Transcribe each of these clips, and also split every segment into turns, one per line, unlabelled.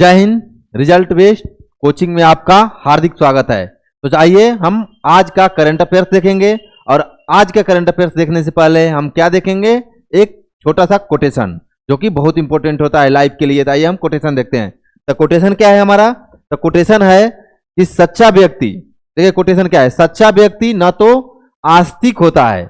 जय Hind. Result based coaching में आपका हार्दिक स्वागत है। तो आइए हम आज का करंट अफेयर्स देखेंगे, और आज का करंट अफेयर्स देखने से पहले हम क्या देखेंगे, एक छोटा सा कोटेशन जो कि बहुत इंपॉर्टेंट होता है लाइफ के लिए। तो आइए हम कोटेशन देखते हैं। तो कोटेशन क्या है हमारा? तो कोटेशन है कि सच्चा व्यक्ति, देखिए कोटेशन क्या है, सच्चा व्यक्ति न तो आस्तिक होता है,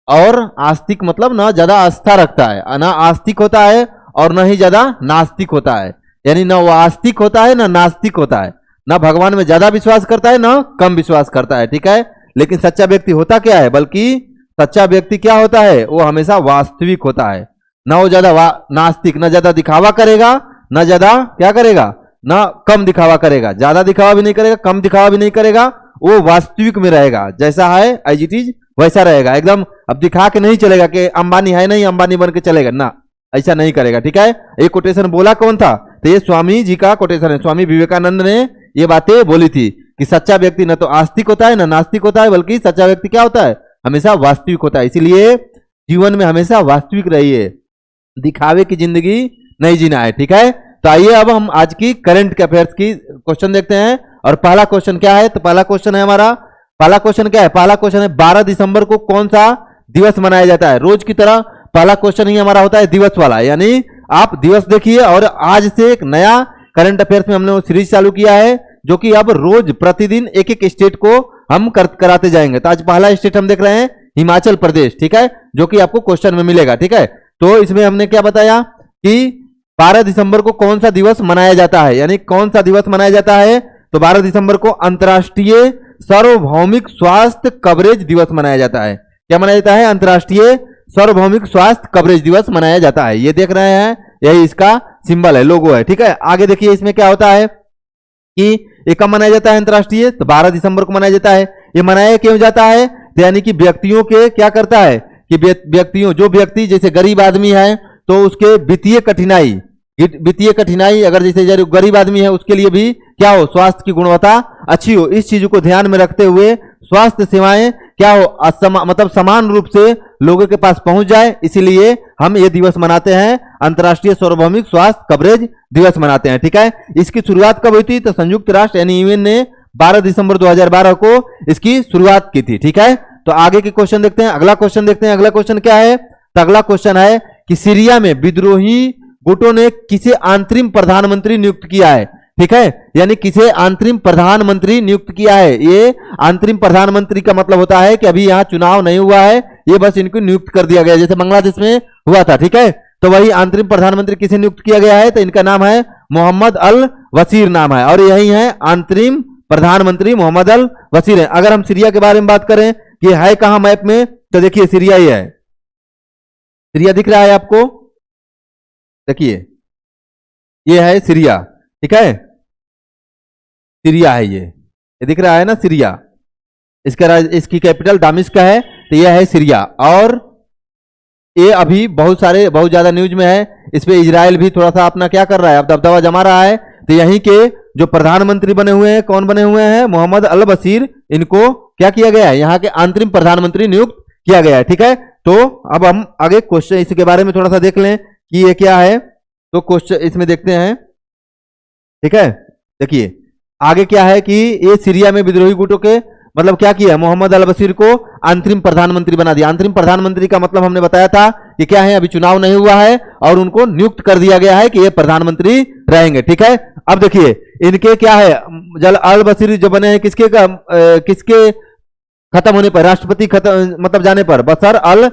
और आस्तिक मतलब न ज्यादा आस्था रखता है, ना आस्तिक होता है और न ही ज्यादा नास्तिक होता है। यानी ना वो आस्तिक होता है ना नास्तिक होता है, ना भगवान में ज्यादा विश्वास करता है ना कम विश्वास करता है, ठीक है। लेकिन सच्चा व्यक्ति होता क्या है, बल्कि सच्चा व्यक्ति क्या होता है, वो हमेशा वास्तविक होता है। ना वो ज्यादा नास्तिक, ना ज्यादा दिखावा करेगा, ना ज्यादा क्या करेगा, ना कम दिखावा करेगा, ज्यादा दिखावा भी नहीं करेगा, कम दिखावा भी नहीं करेगा, वो वास्तविक में रहेगा। जैसा है एज इट इज वैसा रहेगा एकदम। अब दिखा के नहीं चलेगा कि अंबानी है नहीं अंबानी बन के चलेगा ना, ऐसा नहीं करेगा, ठीक है। ये कोटेशन बोला कौन था? तो ये स्वामी जी का कोटेशन है। स्वामी विवेकानंद ने ये बातें बोली थी कि सच्चा व्यक्ति न तो आस्तिक होता है ना नास्तिक होता है, बल्कि सच्चा व्यक्ति क्या होता है, हमेशा वास्तविक होता है। इसीलिए जीवन में हमेशा वास्तविक रहिए, दिखावे की जिंदगी नहीं जीना है, ठीक है। तो आइए अब हम आज की करंट अफेयर्स की क्वेश्चन देखते हैं। और पहला क्वेश्चन क्या है? तो पहला क्वेश्चन है हमारा, पहला क्वेश्चन क्या है? पहला क्वेश्चन है 12 दिसंबर को कौन सा दिवस मनाया जाता है? रोज की तरह पहला क्वेश्चन ही हमारा होता है दिवस वाला, यानी आप दिवस देखिए। और आज से एक नया करंट अफेयर्स में हमने वो सीरीज चालू किया है, जो कि अब रोज प्रतिदिन एक एक स्टेट को हम कराते जाएंगे। तो आज पहला स्टेट हम देख रहे हैं हिमाचल प्रदेश, ठीक है, जो कि आपको क्वेश्चन में मिलेगा, ठीक है। तो इसमें हमने क्या बताया कि 12 दिसंबर को कौन सा दिवस मनाया जाता है, यानी कौन सा दिवस मनाया जाता है? तो 12 दिसंबर को अंतर्राष्ट्रीय सार्वभौमिक स्वास्थ्य कवरेज दिवस मनाया जाता है। क्या मनाया जाता है? अंतर्राष्ट्रीय सार्वभौमिक स्वास्थ्य कवरेज दिवस मनाया जाता है। ये देख रहे हैं, यही इसका सिंबल है, लोगो है, ठीक है। आगे देखिए इसमें क्या होता है कि ये कब मनाया जाता है अंतर्राष्ट्रीय? तो 12 दिसंबर को मनाया जाता है। ये मनाया क्यों जाता है? तो यानी कि व्यक्तियों के क्या करता है कि व्यक्तियों, जो व्यक्ति जैसे गरीब आदमी है तो उसके वित्तीय कठिनाई अगर जैसे गरीब आदमी है उसके लिए भी क्या हो, स्वास्थ्य की गुणवत्ता अच्छी हो, इस चीज को ध्यान में रखते हुए स्वास्थ्य सेवाएं क्या हो, मतलब समान रूप से लोगों के पास पहुंच जाए, इसीलिए हम ये दिवस मनाते हैं, अंतर्राष्ट्रीय सार्वभौमिक स्वास्थ्य कवरेज दिवस मनाते हैं, ठीक है। इसकी शुरुआत कब हुई थी? तो संयुक्त राष्ट्र यानी यूएन ने 12 दिसंबर 2012 को इसकी शुरुआत की थी, ठीक है। तो आगे के क्वेश्चन देखते हैं, अगला क्वेश्चन देखते हैं। अगला क्वेश्चन क्या है? तो अगला क्वेश्चन है कि सीरिया में विद्रोही गुटों ने किसे अंतरिम प्रधानमंत्री नियुक्त किया है, ठीक है। यानी किसे अंतरिम प्रधानमंत्री नियुक्त किया है? ये अंतरिम प्रधानमंत्री का मतलब होता है कि अभी यहाँ चुनाव नहीं हुआ है, ये बस इनको नियुक्त कर दिया गया, जैसे बांग्लादेश में हुआ था, ठीक है। तो वही अंतरिम प्रधानमंत्री किसे नियुक्त किया गया है? तो इनका नाम है मोहम्मद अल वसीर नाम है, और यही है अंतरिम प्रधानमंत्री मोहम्मद अल वसीर है। अगर हम सीरिया के बारे में बात करें कि है कहां मैप में, तो देखिए सीरिया ही है, सीरिया दिख रहा है आपको, देखिए ये है सीरिया, ठीक है, सीरिया है, ये दिख रहा है ना सीरिया। इसकी कैपिटल दामिश्क है, तो यह है सीरिया। और ये अभी बहुत ज्यादा न्यूज में है, इस पे इजराइल भी थोड़ा सा अपना क्या कर रहा है, अब दबदबा जमा रहा है। तो यहीं के जो प्रधानमंत्री बने हुए हैं, कौन बने हुए हैं? मोहम्मद अल बशीर, इनको क्या किया गया है, यहाँ के अंतरिम प्रधानमंत्री नियुक्त किया गया है, ठीक है। तो अब हम आगे क्वेश्चन इसके बारे में थोड़ा सा देख लें कि ये क्या है। तो क्वेश्चन इसमें देखते हैं, ठीक है। देखिए आगे क्या है कि ये सीरिया में विद्रोही गुटों के मतलब क्या किया, मोहम्मद अल बशीर को अंतरिम प्रधानमंत्री बना दिया। अंतरिम प्रधानमंत्री का मतलब हमने बताया था कि क्या है, अभी चुनाव नहीं हुआ है और उनको नियुक्त कर दिया गया है कि ये प्रधानमंत्री रहेंगे, ठीक है। अब देखिए इनके क्या है, जल अल बशीर जो बने हैं किसके खत्म होने पर, राष्ट्रपति खत्म मतलब जाने पर, बशर अल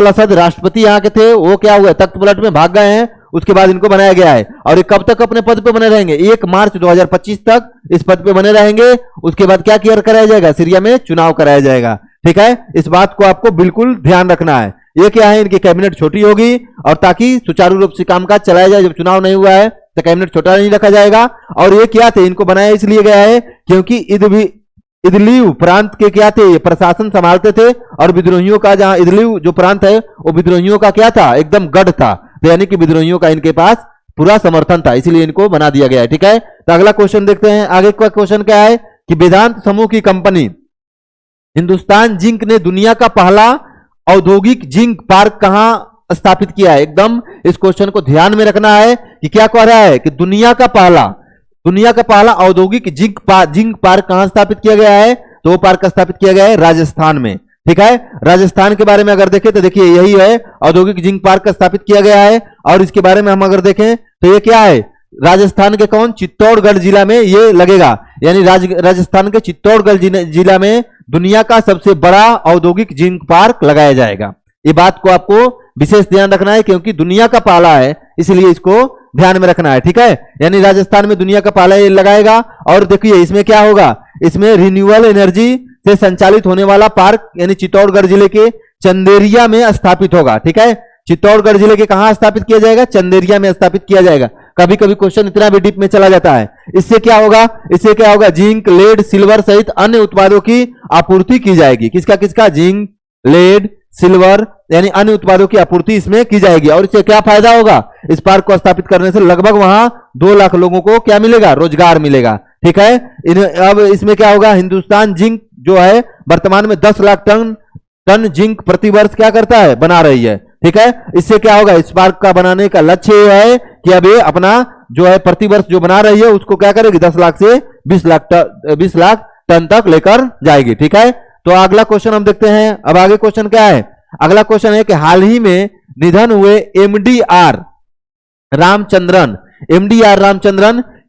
असद राष्ट्रपति यहाँ के थे, वो क्या हुआ, तख्त पलट में भाग गए हैं, उसके बाद इनको बनाया गया है। और ये कब तक अपने पद पे बने रहेंगे? 1 मार्च 2025 तक इस पद पे बने रहेंगे। उसके बाद क्या कराया जाएगा, सीरिया में चुनाव कराया जाएगा, ठीक है। इस बात को आपको बिल्कुल ध्यान रखना है। ये क्या है, इनकी कैबिनेट छोटी होगी, और ताकि सुचारू रूप से कामकाज चलाया जाए, जब चुनाव नहीं हुआ है तो कैबिनेट छोटा नहीं रखा जाएगा। और ये क्या थे, इनको बनाया इसलिए गया है क्योंकि इदलिब प्रांत के क्या थे, ये प्रशासन संभालते थे, और विद्रोहियों का जहां इदलिब जो प्रांत है वो विद्रोहियों का क्या था, एकदम गढ़ था, यानी कि विद्रोहियों का इनके पास पूरा समर्थन था, इसीलिए इनको बना दिया गया है, ठीक है। तो अगला क्वेश्चन देखते हैं। आगे का क्वेश्चन क्या है कि वेदांत समूह की कंपनी हिंदुस्तान जिंक ने दुनिया का पहला औद्योगिक जिंक पार्क कहां स्थापित किया है? एकदम इस क्वेश्चन को ध्यान में रखना है कि क्या कह रहा है कि दुनिया का पहला औद्योगिक जिंक पार्क कहां स्थापित किया गया है? तो वो पार्क स्थापित किया गया है राजस्थान में। ठीक है, राजस्थान के बारे में अगर देखें तो देखिए यही है, औद्योगिक जिंक पार्क स्थापित किया गया है। और इसके बारे में हम अगर देखें तो ये क्या है? राजस्थान के कौन? चित्तौड़गढ़ जिला में ये लगेगा, यानी राजस्थान के चित्तौड़गढ़ जिला में दुनिया का सबसे बड़ा औद्योगिक जिंक पार्क लगाया जाएगा। ये बात को आपको विशेष ध्यान रखना है, क्योंकि दुनिया का पहला है, इसलिए इसको ध्यान में रखना है। ठीक है, यानी राजस्थान में दुनिया का पहला ये लगाएगा। और देखिए इसमें क्या होगा, इसमें रिन्यूएबल एनर्जी से संचालित होने वाला पार्क यानी चित्तौड़गढ़ जिले के चंदेरिया में स्थापित होगा। ठीक है, चित्तौड़गढ़ जिले के कहां स्थापित किया जाएगा? चंदेरिया में स्थापित किया जाएगा। कभी कभी क्वेश्चन इतना भी डीप में चला जाता है। इससे क्या होगा? जिंक, लेड, सिल्वर सहित अन्य उत्पादों की आपूर्ति की जाएगी। किसका? जिंक, लेड, सिल्वर यानी अन्य उत्पादों की आपूर्ति इसमें की जाएगी। और इससे क्या फायदा होगा? इस पार्क को स्थापित करने से लगभग वहां 2 लाख लोगों को क्या मिलेगा? रोजगार मिलेगा। ठीक है, अब इसमें क्या होगा? हिंदुस्तान जिंक जो है वर्तमान में 10 लाख टन जिंक प्रति वर्ष क्या करता है? बना रही है। ठीक है, इससे क्या होगा? इस पार्क का बनाने का लक्ष्य यह है कि अब ये अपना जो है प्रति वर्ष जो बना रही है उसको क्या करेगी? 10 लाख से 20 लाख टन तक लेकर जाएगी। ठीक है, तो अगला क्वेश्चन हम देखते हैं। अब आगे क्वेश्चन क्या है? अगला क्वेश्चन है कि हाल ही में निधन हुए एमडीआर रामचंद्रन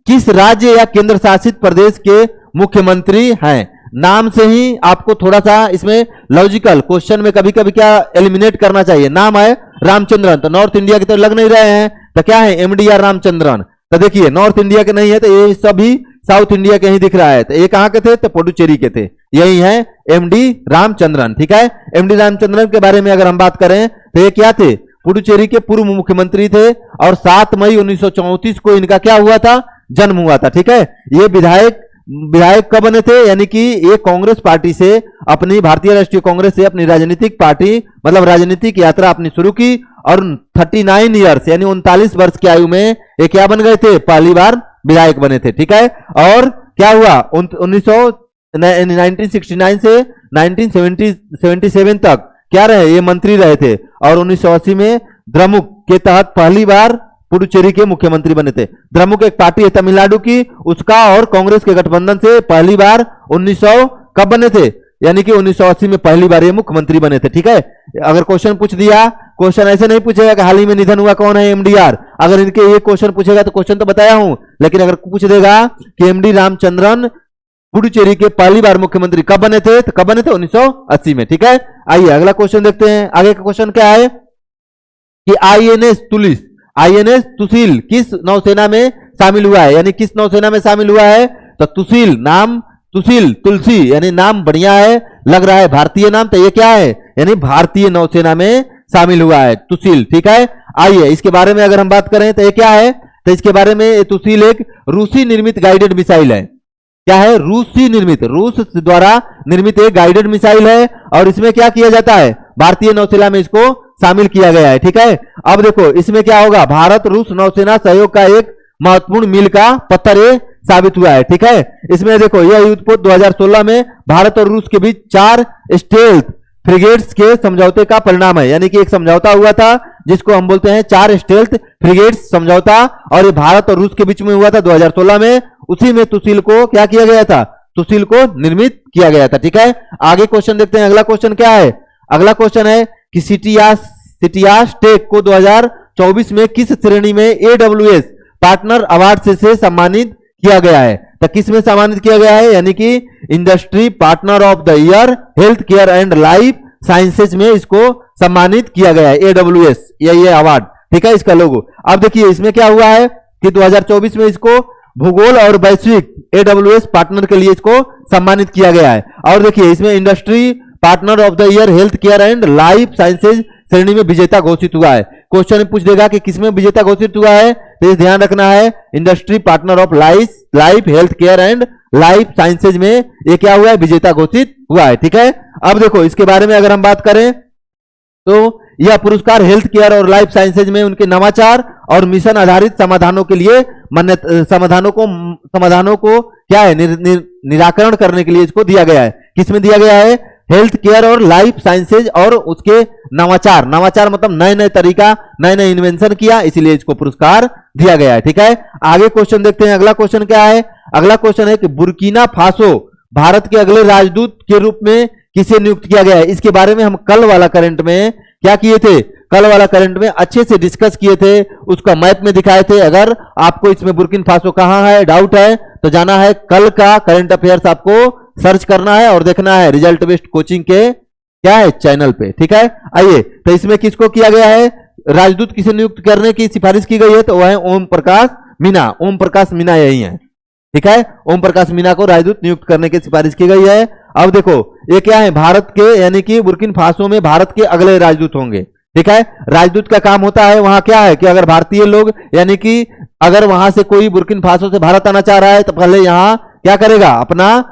किस राज्य या केंद्र शासित प्रदेश के मुख्यमंत्री हैं? नाम से ही आपको थोड़ा सा इसमें लॉजिकल क्वेश्चन में कभी कभी क्या एलिमिनेट करना चाहिए। नाम है रामचंद्रन, तो नॉर्थ इंडिया के तो लग नहीं रहे हैं, तो क्या है? एमडीआर रामचंद्रन। तो देखिए नॉर्थ इंडिया के नहीं है, तो ये सभी साउथ इंडिया के ही दिख रहा है। तो ये कहां के थे? तो पुडुचेरी के थे। यही है एमडी रामचंद्रन। ठीक है, एमडी रामचंद्रन के बारे में अगर हम बात करें तो ये क्या थे? पुडुचेरी के पूर्व मुख्यमंत्री थे और 7 मई 1934 को इनका क्या हुआ था? जन्म हुआ था। ठीक है, ये विधायक कब बने थे? यानी कि ये कांग्रेस पार्टी से अपनी भारतीय राष्ट्रीय कांग्रेस से अपनी राजनीतिक पार्टी मतलब राजनीतिक यात्रा अपनी शुरू की और 39 ईयर्स यानी 39 वर्ष की आयु में ये क्या बन गए थे? पहली बार विधायक बने थे। ठीक है, और क्या हुआ? 1969 से 1977 तक क्या रहे? ये मंत्री रहे थे और 1980 में द्रमुक के तहत पहली बार पुडुचेरी के मुख्यमंत्री बने थे। द्रमुक एक पार्टी है तमिलनाडु की, उसका और कांग्रेस के गठबंधन से पहली बार 1900 कब बने थे? यानी कि 1980 में पहली बार ये मुख्यमंत्री बने थे। ठीक है, अगर क्वेश्चन पूछ दिया, क्वेश्चन ऐसे नहीं पूछेगा कि हाल ही में निधन हुआ कौन है? एमडीआर। अगर इनके ये क्वेश्चन पूछेगा तो क्वेश्चन तो बताया हूं, लेकिन अगर पूछ देगा कि एमडी रामचंद्रन पुडुचेरी के पहली बार मुख्यमंत्री कब बने थे? तो कब बने थे? 1980 में। ठीक है, आइए अगला क्वेश्चन देखते हैं। आगे का क्वेश्चन क्या है कि आईएनएस तुसील किस नौसेना में शामिल हुआ है? यानी किस नौसेना में शामिल हुआ है? तो तुसील, नाम तुलसी यानी नाम बढ़िया है, लग रहा है भारतीय नाम, तो ये क्या है? यानी भारतीय नौसेना में शामिल हुआ है तुसील। ठीक है, आइए इसके बारे में अगर हम बात करें तो ये क्या है? तो इसके बारे में तुसील एक रूसी निर्मित गाइडेड मिसाइल है। क्या है? रूस द्वारा निर्मित एक गाइडेड मिसाइल है और इसमें क्या किया जाता है? भारतीय नौसेना में इसको शामिल किया गया है। ठीक है, अब देखो इसमें क्या होगा? भारत रूस नौसेना सहयोग का एक महत्वपूर्ण मील का पत्थर ये साबित हुआ है। ठीक है, इसमें देखो यह युद्धपोत 2016 में भारत और रूस के बीच 4 स्टेल्थ फ्रिगेट्स के समझौते का परिणाम है। यानी कि एक समझौता हुआ था जिसको हम बोलते हैं 4 स्टेल्थ फ्रिगेट्स समझौता, और ये भारत और रूस के बीच में हुआ था 2016 में। उसी में तुसील को क्या किया गया था? तुसील को निर्मित किया गया था। ठीक है, आगे क्वेश्चन देखते हैं। अगला क्वेश्चन क्या है? अगला क्वेश्चन है कि सिटियास टेक को 2024 में किस श्रेणी में AWS पार्टनर अवार्ड से सम्मानित किया गया है? तो किस में सम्मानित किया गया है? यानी कि industry partner of the year health care and life sciences में इसको सम्मानित किया गया है AWS, ये अवार्ड। ठीक है, इसका लोगो। अब देखिए इसमें क्या हुआ है कि 2024 में इसको भूगोल और वैश्विक AWS पार्टनर के लिए इसको सम्मानित किया गया है। और देखिए इसमें industry partner of the year health care and life sciences श्रेणी में विजेता घोषित हुआ है। क्वेश्चन पूछ देगा कि किसमें विजेता घोषित हुआ है, तो ध्यान रखना है industry partner of life health care and life sciences में ये क्या हुआ है? विजेता घोषित हुआ है। ठीक है, अब देखो इसके बारे में अगर हम बात करें तो यह पुरस्कार हेल्थ केयर और लाइफ साइंसेज में उनके नवाचार और मिशन आधारित समाधानों के लिए समाधानों को क्या है? निराकरण करने के लिए इसको दिया गया है। किसमें दिया गया है? हेल्थ केयर और लाइफ साइंसेज और उसके नवाचार, नवाचार मतलब नए नए तरीका, नए नए इन्वेंशन किया, इसीलिए इसको पुरस्कार दिया गया है। ठीक है, आगे क्वेश्चन देखते हैं। अगला क्वेश्चन क्या है? अगला क्वेश्चन है कि बुर्किना फासो भारत के अगले राजदूत के रूप में किसे नियुक्त किया गया है? इसके बारे में हम कल वाला करंट में क्या किए थे? कल वाला करंट में अच्छे से डिस्कस किए थे, उसका मैप में दिखाए थे। अगर आपको इसमें बुर्किना फासो कहां है डाउट है तो जाना है कल का करंट अफेयर्स, आपको सर्च करना है और देखना है रिजल्ट बेस्ड कोचिंग के क्या है चैनल पे। ठीक है, आइए तो इसमें किसको किया गया है? राजदूत किसे नियुक्त करने की सिफारिश की गई है? तो वह है ओम प्रकाश मीना। ओम प्रकाश मीना यही है। ठीक है, ओम प्रकाश मीना को राजदूत नियुक्त करने की सिफारिश की गई है। अब देखो ये क्या है? भारत के यानी कि बुर्किना फासो में भारत के अगले राजदूत होंगे। ठीक है, राजदूत का काम होता है वहां क्या है कि अगर भारतीय लोग यानी कि अगर वहां से कोई बुर्किना फासो से भारत आना चाह रहा है तो पहले यहाँ क्या करेगा? अपना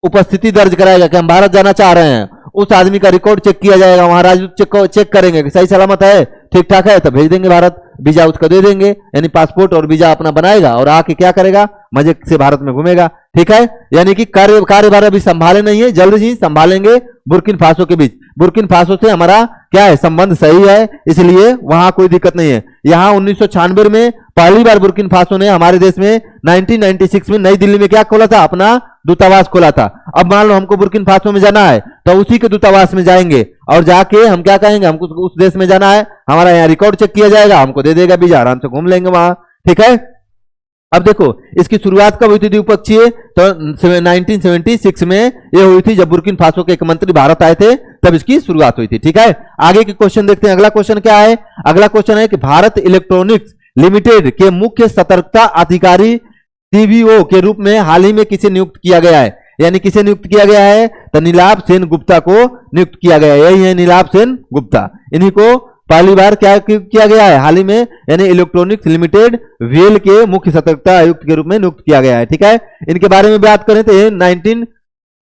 उपस्थिति दर्ज कराएगा कि हम भारत जाना चाह रहे हैं। उस आदमी का रिकॉर्ड चेक किया जाएगा, वहां राजदूत चेक करेंगे कि सही सलामत है, ठीक ठाक है, तो भेज देंगे भारत। वीजा उसका दे देंगे, यानी पासपोर्ट और वीजा अपना बनाएगा और आके क्या करेगा? मजे से भारत में घूमेगा। ठीक है, यानी कि कार्यभार अभी संभाले नहीं है, जल्द ही संभालेंगे बुर्किना फासो के बीच। बुर्किना फासो से हमारा क्या है? संबंध सही है, इसलिए वहां कोई दिक्कत नहीं है। यहाँ 1996 में पहली बार बुर्किना फासो ने हमारे देश में 1996 में नई दिल्ली में क्या खोला था? अपना दूतावास खोला था। अब मान लो हमको बुर्किना फासो में जाना है तो उसी के दूतावास में जाएंगे और जाके हम क्या कहेंगे? हमको उस देश में जाना है, हमारा यहाँ रिकॉर्ड चेक किया जाएगा, हमको दे देगा वीजा, आराम से घूम लेंगे वहां। ठीक है, अब देखो इसकी शुरुआत कब हुई थी द्विपक्षीय? तो 1976 में ये हुई थी, जब बुर्किना फासो के एक मंत्री भारत आए थे तब इसकी शुरुआत हुई थी। ठीक है, आगे के क्वेश्चन देखते हैं। अगला क्वेश्चन क्या है? अगला क्वेश्चन है कि भारत इलेक्ट्रॉनिक्स लिमिटेड के मुख्य सतर्कता अधिकारी सीबीओ के रूप में हाल ही में किसे नियुक्त किया गया है? यानी किसे नियुक्त किया गया है? तो नीलाभ सेन गुप्ता को नियुक्त किया गया है। यही है नीलाभ सेन गुप्ता, इन्हीं को पहली बार क्या किया गया है हाल ही में, यानी इलेक्ट्रॉनिक्स लिमिटेड वेल के मुख्य सतर्कता आयुक्त के रूप में नियुक्त किया गया है। ठीक है, इनके बारे में बात करें तो ये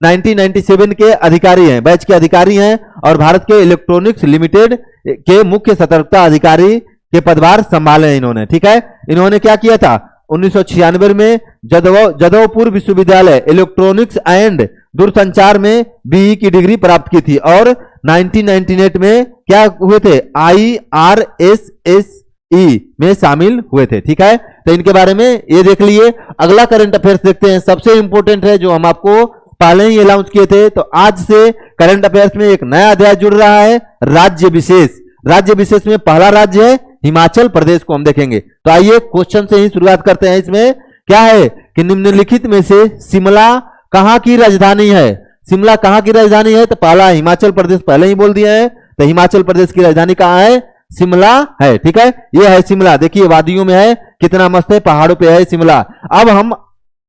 1997 के अधिकारी हैं, बैच के अधिकारी हैं और भारत के इलेक्ट्रॉनिक्स लिमिटेड के मुख्य सतर्कता अधिकारी के पदभार संभाले हैं इन्होंने। ठीक है, इन्होंने क्या किया था? 1996 में जदवपुर विश्वविद्यालय इलेक्ट्रॉनिक्स एंड दूरसंचार में बीई की डिग्री प्राप्त की थी और 1998 में क्या हुए थे? IRSSE में शामिल हुए थे। ठीक है, तो इनके बारे में ये देख लिए। अगला करंट अफेयर्स देखते हैं, सबसे इंपॉर्टेंट है जो हम आपको पहले ही अनाउंस किए थे। तो आज से करंट अफेयर्स में एक नया अध्याय जुड़ रहा है, राज्य विशेष। राज्य विशेष में पहला राज्य है हिमाचल प्रदेश को हम देखेंगे। तो आइए क्वेश्चन से ही शुरुआत करते हैं। इसमें क्या है कि निम्नलिखित में से शिमला कहां की राजधानी है? शिमला कहां की राजधानी है? तो पहला हिमाचल प्रदेश, पहले ही बोल दिया है। तो हिमाचल प्रदेश की राजधानी कहां है? शिमला है। ठीक है, ये है शिमला, देखिए वादियों में है, कितना मस्त है, पहाड़ों पे है शिमला। अब हम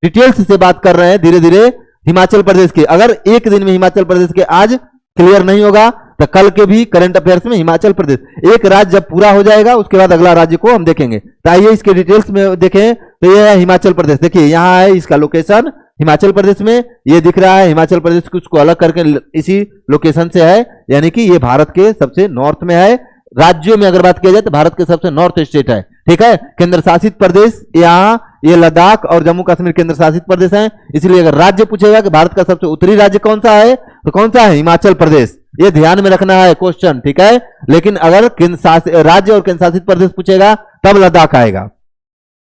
डिटेल्स से बात कर रहे हैं धीरे धीरे हिमाचल प्रदेश की। अगर एक दिन में हिमाचल प्रदेश के आज क्लियर नहीं होगा तो कल के भी करंट अफेयर्स में हिमाचल प्रदेश, एक राज्य जब पूरा हो जाएगा उसके बाद अगला राज्य को हम देखेंगे। तो आइए इसके डिटेल्स में देखें। तो ये है हिमाचल प्रदेश, देखिए यहाँ है इसका लोकेशन हिमाचल प्रदेश में, ये दिख रहा है हिमाचल प्रदेश को उसको अलग करके इसी लोकेशन से है, यानी कि ये भारत के सबसे नॉर्थ में है। राज्यों में अगर बात किया जाए तो भारत के सबसे नॉर्थ स्टेट है। ठीक है, केंद्र शासित प्रदेश यहाँ ये लद्दाख और जम्मू कश्मीर केंद्र शासित प्रदेश हैं। इसलिए अगर राज्य पूछेगा कि भारत का सबसे उत्तरी राज्य कौन सा है तो कौन सा है? हिमाचल प्रदेश। ये ध्यान में रखना है क्वेश्चन। ठीक है, लेकिन अगर राज्य और केंद्र शासित प्रदेश पूछेगा तब लद्दाख आएगा।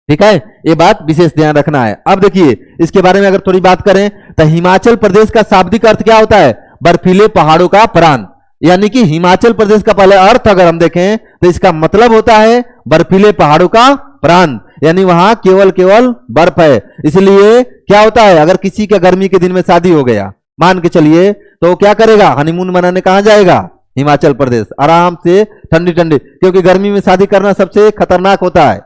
ठीक है, ये बात विशेष ध्यान रखना है। अब देखिए इसके बारे में अगर थोड़ी बात करें तो हिमाचल प्रदेश का शाब्दिक अर्थ क्या होता है? बर्फीले पहाड़ों का प्रांत। यानी कि हिमाचल प्रदेश का पहले अर्थ अगर हम देखें तो इसका मतलब होता है बर्फीले पहाड़ों का प्रांत, यानी वहां केवल बर्फ है। इसलिए क्या होता है, अगर किसी के गर्मी के दिन में शादी हो गया मान के चलिए, तो क्या करेगा? हनीमून मनाने कहां जाएगा? हिमाचल प्रदेश, आराम से ठंडी ठंडी, क्योंकि गर्मी में शादी करना सबसे खतरनाक होता है।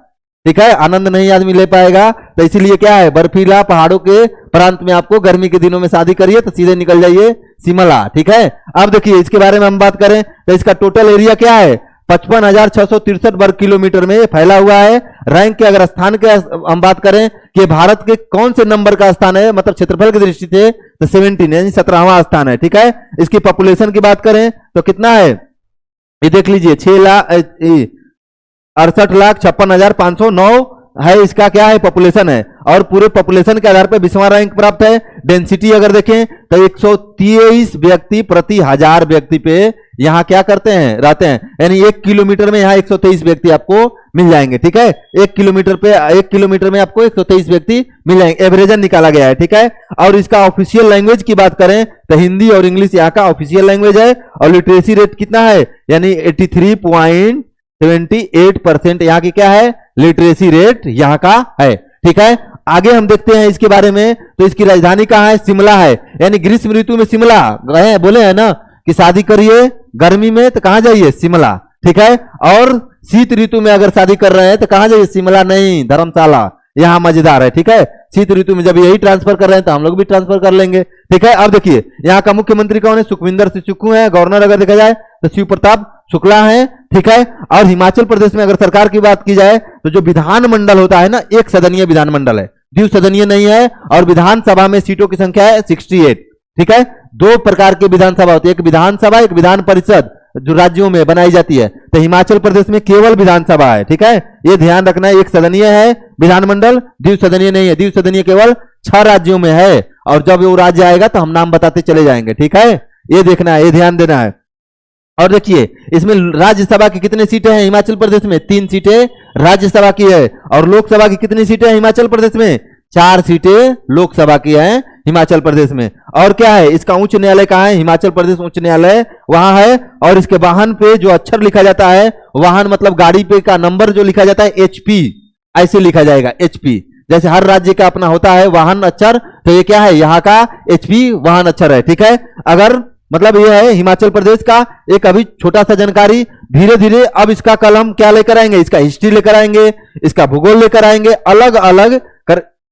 ठीक है, आनंद नहीं आदमी ले पाएगा। तो इसीलिए क्या है, बर्फीला पहाड़ों के प्रांत में आपको गर्मी के दिनों में शादी करिए तो सीधे निकल जाइए शिमला। ठीक है, अब देखिए इसके बारे में हम बात करें तो इसका टोटल एरिया क्या है? 55,663 वर्ग किलोमीटर में फैला हुआ है। रैंक के अगर स्थान के हम बात करें कि भारत के कौन से नंबर का स्थान है, मतलब क्षेत्रफल की दृष्टि से, तो 17 यानी 17वां स्थान है। ठीक है, इसकी पॉपुलेशन की बात करें तो कितना है? ये देख लीजिए 6,68,56,509 है इसका क्या है? पॉपुलेशन है। और पूरे पॉपुलेशन के आधार पर 20वां रैंक प्राप्त है। डेंसिटी अगर देखें तो 123 व्यक्ति प्रति 1000 व्यक्ति पे यहाँ क्या करते हैं, रहते हैं, यानी 1 किलोमीटर में यहाँ 123 व्यक्ति आपको मिल जाएंगे। ठीक है, 1 किलोमीटर में आपको 123 व्यक्ति मिल जाएंगे, एवरेजन निकाला गया है। ठीक है, और इसका ऑफिशियल लैंग्वेज की बात करें तो हिंदी और इंग्लिश यहाँ का ऑफिशियल लैंग्वेज है। और लिटरेसी रेट कितना है, यानी 83.78% यहाँ की क्या है, लिटरेसी रेट यहाँ का है। ठीक है, आगे हम देखते हैं इसके बारे में। तो इसकी राजधानी कहाँ है, शिमला है, यानी ग्रीष्म ऋतु में शिमला गए, बोले हैं ना कि शादी करिए गर्मी में तो कहां जाइए, शिमला। ठीक है, और शीत ऋतु में अगर शादी कर रहे हैं तो कहां जाइए, शिमला नहीं, धर्मशाला। यहाँ मजेदार है। ठीक है, शीत ऋतु में जब यही ट्रांसफर कर रहे हैं तो हम लोग भी ट्रांसफर कर लेंगे। ठीक है, अब देखिए यहाँ का मुख्यमंत्री कौन है, सुखविंदर सिंह सुक्खू है। गवर्नर अगर देखा जाए तो शिव प्रताप शुक्ला है। ठीक है, और हिमाचल प्रदेश में अगर सरकार की बात की जाए तो जो विधानमंडल होता है ना, एक सदनीय विधानमंडल है, द्विसदनीय नहीं है। और विधानसभा में सीटों की संख्या है 68। ठीक है, 2 प्रकार की विधानसभा होती है, एक विधानसभा, एक विधान परिषद, जो राज्यों में बनाई जाती है। तो हिमाचल प्रदेश में केवल विधानसभा है। ठीक है, ये ध्यान रखना है, एक सदनीय है विधानमंडल, द्विसदनीय नहीं है। द्विसदनीय केवल 6 राज्यों में है, और जब वो राज्य आएगा तो हम नाम बताते चले जाएंगे। ठीक है, ये देखना है, ये ध्यान देना है। और देखिए इसमें राज्यसभा की कितनी सीटें हैं हिमाचल प्रदेश में, 3 सीटें राज्यसभा की है। और लोकसभा की कितनी सीटें हैं हिमाचल प्रदेश में, 4 सीटें लोकसभा की हैं हिमाचल प्रदेश में। और क्या है, इसका उच्च न्यायालय कहाँ है, हिमाचल प्रदेश उच्च न्यायालय वहां है। और इसके वाहन पे जो अक्षर लिखा जाता है, वाहन मतलब गाड़ी पे का नंबर जो लिखा जाता है, HP ऐसे लिखा जाएगा, HP। जैसे हर राज्य का अपना होता है वाहन अक्षर, तो ये क्या है, यहाँ का HP वाहन अक्षर है। ठीक है, अगर मतलब ये है हिमाचल प्रदेश का एक अभी छोटा सा जानकारी। धीरे धीरे अब इसका कल हम क्या लेकर आएंगे, इसका हिस्ट्री लेकर आएंगे, इसका भूगोल लेकर आएंगे, अलग अलग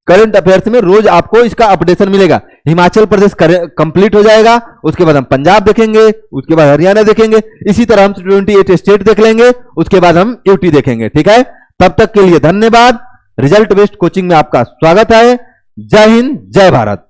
करंट अफेयर्स में रोज आपको इसका अपडेशन मिलेगा। हिमाचल प्रदेश कंप्लीट हो जाएगा, उसके बाद हम पंजाब देखेंगे, उसके बाद हरियाणा देखेंगे, इसी तरह हम 28 स्टेट देख लेंगे, उसके बाद हम यूटी देखेंगे। ठीक है, तब तक के लिए धन्यवाद। रिजल्ट बेस्ड कोचिंग में आपका स्वागत है। जय हिंद, जय भारत।